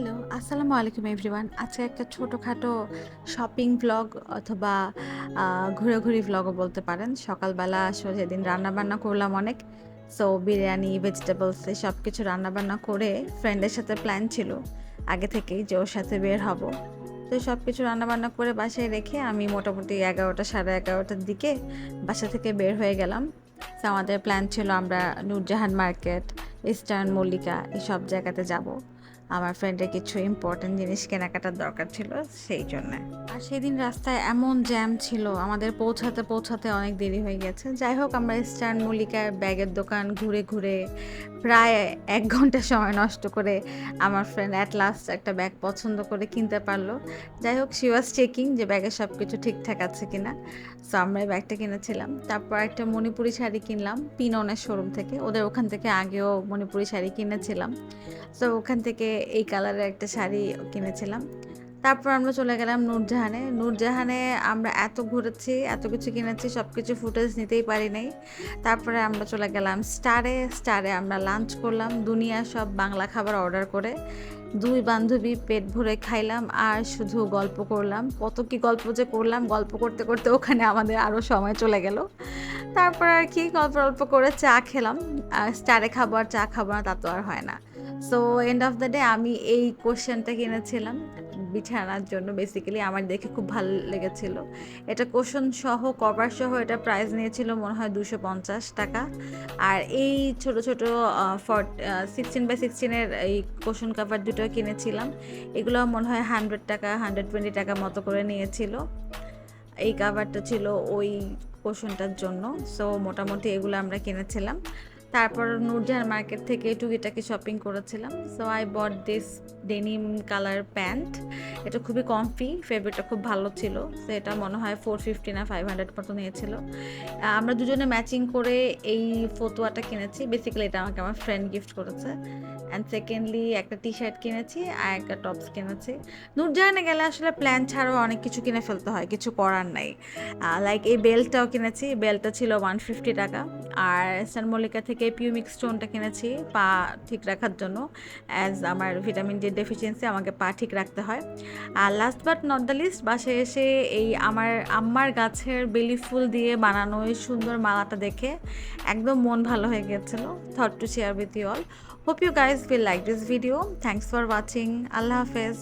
Hello, আসসালামু আলাইকুম everyone. আজকে একটা ছোটখাটো শপিং ভ্লগ অথবা আ ঘোরাঘুরি ভ্লগও বলতে পারেন। সকালবেলা আসলে সেদিন রান্নাবান্না করলাম অনেক। সো বিরিয়ানি, ভেজিটেবলস সবকিছু রান্নাবান্না করে ফ্রেন্ডের সাথে প্ল্যান ছিল আগে থেকেই যে ওর সাথে বের হব। তো সবকিছু রান্নাবান্না করে বাসায় রেখে আমি মোটামুটি ১১টা ১১:৩০টার দিকে বাসা থেকে বের হয়ে গেলাম। তো আমাদের প্ল্যান ছিল আমরা নূরজাহান মার্কেট, ইস্টার্ন মল্লিকা এসব জায়গাতে যাব। আমার ফ্রেন্ডের কিছু ইম্পর্টেন্ট জিনিস কেনাকাটার দরকার ছিল সেই জন্যে। আর সেদিন রাস্তায় এমন জ্যাম ছিল আমাদের পৌঁছাতে অনেক দেরি হয়ে গেছে। যাই হোক আমরা ইস্টার্ন মল্লিকার ব্যাগের দোকান ঘুরে ঘুরে প্রায় ১ ঘন্টা সময় নষ্ট করে আমার ফ্রেন্ড অ্যাট লাস্ট একটা ব্যাগ পছন্দ করে কিনতে পারলো। যাই হোক শি ওয়াজ চেকিং যে ব্যাগের সব কিছু ঠিকঠাক আছে কিনা। সো আমরা এই ব্যাগটা কিনেছিলাম। তারপর একটা মণিপুরি শাড়ি কিনলাম পিননের শোরুম থেকে। ওদের ওখান থেকে আগেও মণিপুরি শাড়ি কিনেছিলাম। সো ওখান থেকে এই কালারের একটা শাড়ি কিনেছিলাম। তারপর আমরা চলে গেলাম নূরজাহানে। নূরজাহানে আমরা এত ঘুরেছি, এত কিছু কিনেছি, সবকিছু ফুটেজ নিতেই পারি নাই। তারপরে আমরা চলে গেলাম স্টারে। স্টারে আমরা লাঞ্চ করলাম দুনিয়ার সব বাংলা খাবার অর্ডার করে। ২ বান্ধবী পেট ভরে খাইলাম আর শুধু গল্প করলাম। কত কি গল্প যে করলাম, গল্প করতে, করতে ওখানে আমাদের আরও সময় চলে গেল। তারপর আর কি গল্প করে চা খেলাম। স্টারে খাবো আর চা খাবো না তা তো আর হয় না। So end of the day আমি এই কোশ্চেনটা কিনেছিলাম বিছানার জন্য বেসিক্যালি আমার দেখে খুব ভালো লেগেছিল। এটা কোশন সহ কভার সহ এটা প্রাইস নিয়েছিল মনে হয় ৳২৫০। আর এই ছোট, ছোট 16x16 এর এই কোশন কভার দুটো কিনেছিলাম। এগুলো মনে হয় ৳100 ৳120 মতো করে নিয়েছিল। এই কাভারটা ছিল ওই পোষণটার জন্য। সো মোটামুটি এগুলো আমরা কিনেছিলাম। তারপর নূরজাহান মার্কেট থেকে টুকিটাকি শপিং করেছিলাম। So I bought this denim colour pant. এটা খুবই কমফি, ফেব্রিকটা খুব ভালো ছিল। সো এটা মনে হয় 450 না 500 মতো নিয়েছিল। আমরা দুজনে ম্যাচিং করে এই ফতুয়াটা কিনেছি। বেসিক্যালি এটা আমাকে আমার ফ্রেন্ড গিফট করেছে। অ্যান্ড সেকেন্ডলি একটা টি-শার্ট কিনেছি আর একটা টপস কিনেছি। নূরজাহানে গেলে আসলে প্ল্যান ছাড়াও অনেক কিছু কিনে ফেলতে হয়, কিছু করার নাই। লাইক এই বেল্টটাও কিনেছি, বেল্টটা ছিল ৳150 আর সান মল্লিকা থেকে পিউমিক স্টোনটা কিনেছি পা ঠিক রাখার জন্য। অ্যাজ আমার ভিটামিন ডি ডেফিসিয়েন্সি আমাকে পা ঠিক রাখতে হয়। আর last but not the least বাসায় এসে এই আমার আম্মার গাছের বেলি ফুল দিয়ে বানানো এই সুন্দর মালাটা দেখে একদম মন ভালো হয়ে গিয়েছিল। Thought to share with you all. Hope you guys will like this video. Thanks for watching. Allah Hafiz.